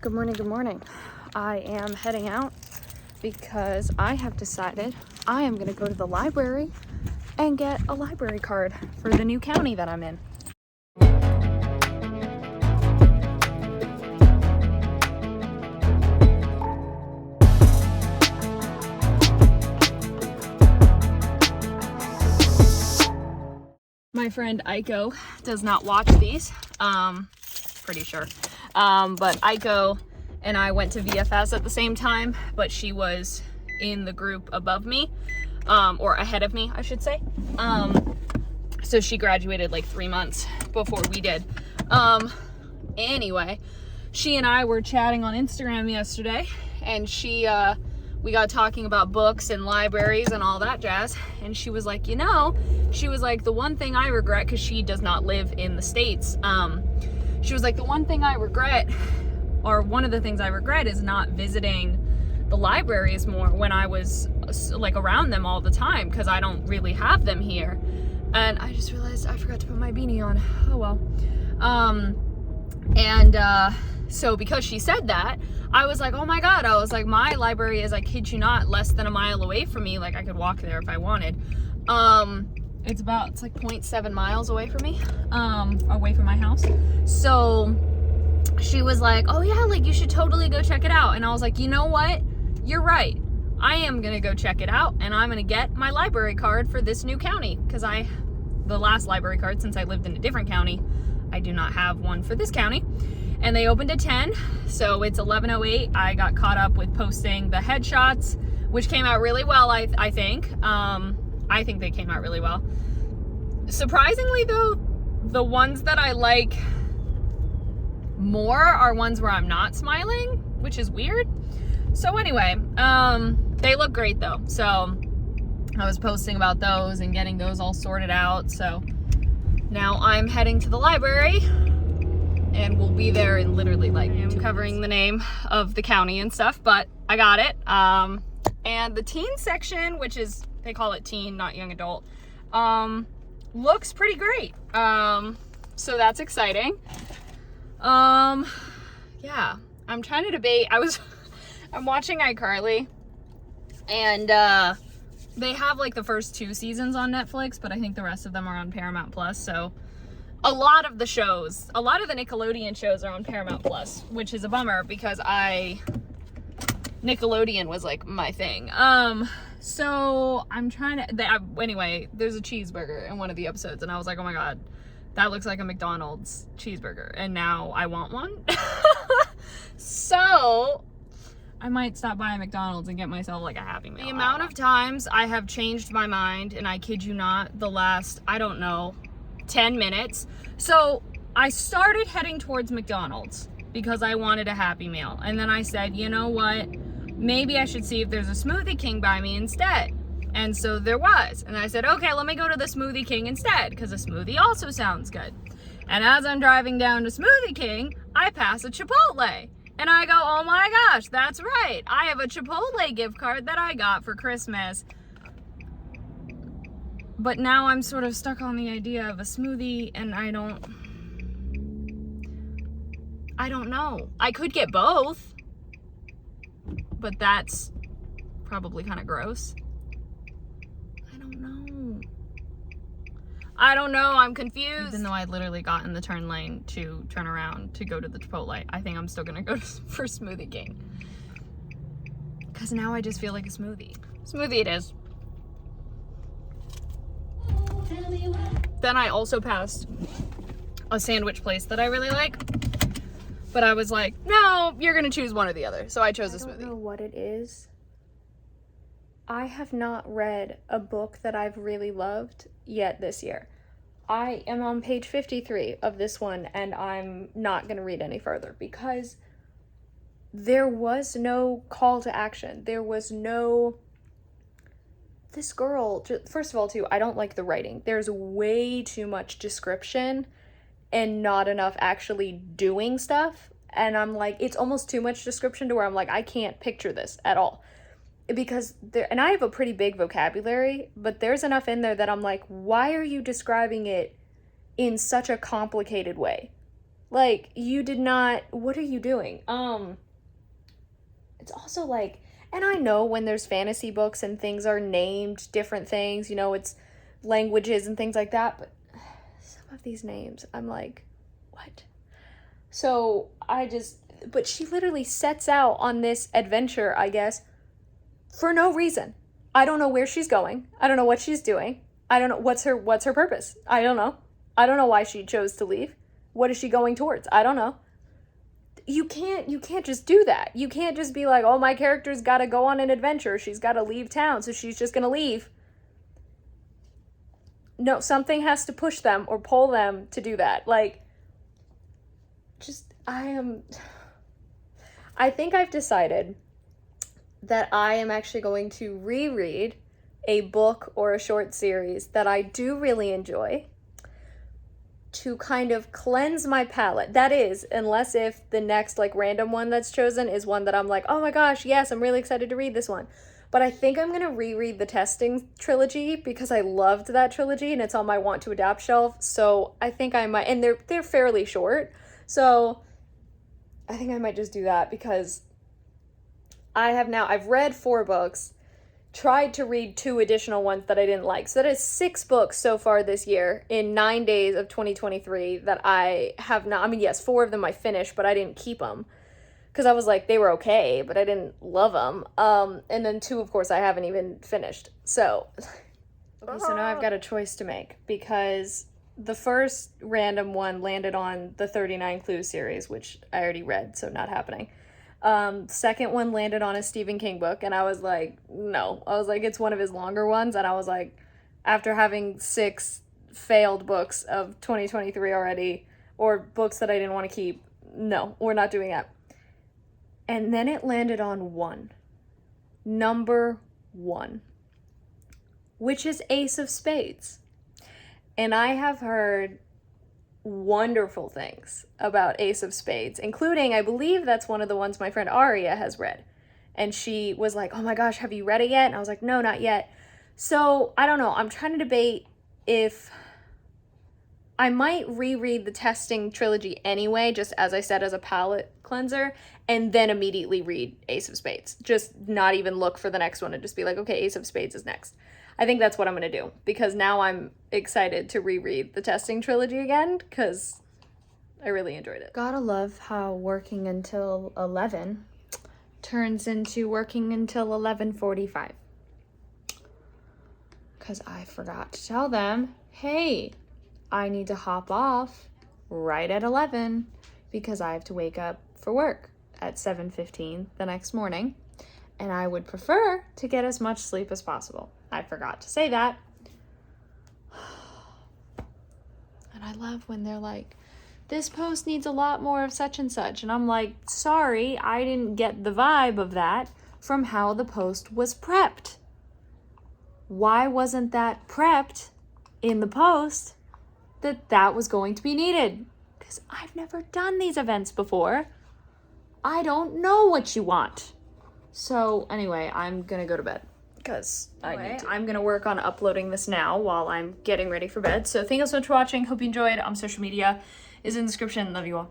Good morning, good morning. I am heading out because I have decided I am going to go to the library and get a library card for the new county that I'm in. My friend Aiko does not watch these, pretty sure. But Aiko and I went to VFS at the same time, but she was in the group above me, or ahead of me, I should say. So she graduated like 3 months before we did. Anyway, she and I were chatting on Instagram yesterday, and we got talking about books and libraries and all that jazz. And she was like, the one thing I regret, because she does not live in the States, she was like, the one thing I regret, or one of the things I regret, is not visiting the libraries more when I was like around them all the time, because I don't really have them here. And I just realized I forgot to put my beanie on. Oh well. So because she said that, I was like, oh my god, I was like, my library is, I kid you not, less than a mile away from me. Like, I could walk there if I wanted. It's like 0.7 miles away from me, away from my house. So she was like, oh yeah, like you should totally go check it out. And I was like, you know what? You're right. I am gonna go check it out, and I'm gonna get my library card for this new county, because the last library card, since I lived in a different county, I do not have one for this county. And they opened at 10, so it's 11:08. I got caught up with posting the headshots, which came out really well, I think. I think they came out really well. Surprisingly though, the ones that I like more are ones where I'm not smiling, which is weird. So anyway, they look great though. So I was posting about those and getting those all sorted out. So now I'm heading to the library, and we'll be there in literally like, I'm covering the name of the county and stuff, but I got it. And the teen section, which is, they call it teen, not young adult, looks pretty great. So that's exciting. Yeah, I'm trying to debate. I'm watching iCarly, and they have like the first 2 seasons on Netflix, but I think the rest of them are on Paramount Plus. So a lot of the Nickelodeon shows are on Paramount Plus, which is a bummer, because Nickelodeon was like my thing. So I'm trying to, anyway, there's a cheeseburger in one of the episodes, and I was like, oh my god, that looks like a McDonald's cheeseburger, and now I want one. So I might stop by a McDonald's and get myself like a Happy Meal. The amount of times I have changed my mind, and I kid you not, the last, I don't know, 10 minutes. So I started heading towards McDonald's because I wanted a Happy Meal. And then I said, you know what? Maybe I should see if there's a Smoothie King by me instead. And so there was. And I said, okay, let me go to the Smoothie King instead, because a smoothie also sounds good. And as I'm driving down to Smoothie King, I pass a Chipotle. And I go, oh my gosh, that's right. I have a Chipotle gift card that I got for Christmas. But now I'm sort of stuck on the idea of a smoothie, and I don't know. I could get both, but that's probably kind of gross. I don't know. I'm confused. Even though I literally got in the turn lane to turn around to go to the Chipotle, I think I'm still gonna go for Smoothie King, because now I just feel like a smoothie. Smoothie it is. Then I also passed a sandwich place that I really like, but I was like, no, you're gonna choose one or the other. So I chose a smoothie. I don't know what it is. I have not read a book that I've really loved yet this year. I am on page 53 of this one, and I'm not gonna read any further, because there was no call to action. There was no, this girl, first of all too, I don't like the writing. There's way too much description and not enough actually doing stuff. And I'm like, it's almost too much description to where I'm like, I can't picture this at all. Because and I have a pretty big vocabulary, but there's enough in there that I'm like, why are you describing it in such a complicated way? Like, you did not, what are you doing? It's also like, and I know when there's fantasy books and things are named different things, you know, it's languages and things like that, but some of these names, I'm like, what? So but she literally sets out on this adventure, I guess, for no reason. I don't know where she's going. I don't know what she's doing. I don't know what's her purpose. I don't know. I don't know why she chose to leave. What is she going towards? I don't know. You can't just do that. You can't just be like, oh, my character's got to go on an adventure. She's got to leave town, so she's just going to leave. No, something has to push them or pull them to do that. Like, I think I've decided that I am actually going to reread a book or a short series that I do really enjoy to kind of cleanse my palate. That is, unless if the next like random one that's chosen is one that I'm like, oh my gosh, yes, I'm really excited to read this one. But I think I'm going to reread the Testing trilogy because I loved that trilogy and it's on my want to adapt shelf. So I think I might, and they're fairly short. So I think I might just do that because I've read 4 books, tried to read 2 additional ones that I didn't like. So that is 6 books so far this year in 9 days of 2023 that I have not, I mean, yes, 4 of them I finished, but I didn't keep them because I was like, they were okay, but I didn't love them. And then 2, of course, I haven't even finished. So, okay, so now I've got a choice to make because the first random one landed on the 39 Clues series, which I already read, so not happening. Second one landed on a Stephen King book, and I was like, no. I was like, it's one of his longer ones, and I was like, after having 6 failed books of 2023 already, or books that I didn't want to keep, no, we're not doing that. And then it landed on 1. Number 1. Which is Ace of Spades. And I have heard wonderful things about Ace of Spades, including, I believe that's one of the ones my friend Aria has read. And she was like, oh my gosh, have you read it yet? And I was like, no, not yet. So I don't know. I'm trying to debate if I might reread the Testing trilogy anyway, just as I said, as a palate cleanser, and then immediately read Ace of Spades. Just not even look for the next one and just be like, okay, Ace of Spades is next. I think that's what I'm going to do because now I'm excited to reread the Testing trilogy again because I really enjoyed it. Gotta love how working until 11 turns into working until 11:45. Because I forgot to tell them, hey, I need to hop off right at 11 because I have to wake up for work at 7:15 the next morning. And I would prefer to get as much sleep as possible. I forgot to say that. And I love when they're like, this post needs a lot more of such and such. And I'm like, sorry, I didn't get the vibe of that from how the post was prepped. Why wasn't that prepped in the post that was going to be needed? Because I've never done these events before. I don't know what you want. So anyway, I'm going to go to bed because I need to. I'm going to work on uploading this now while I'm getting ready for bed. So thank you so much for watching. Hope you enjoyed. On social media is in the description. Love you all.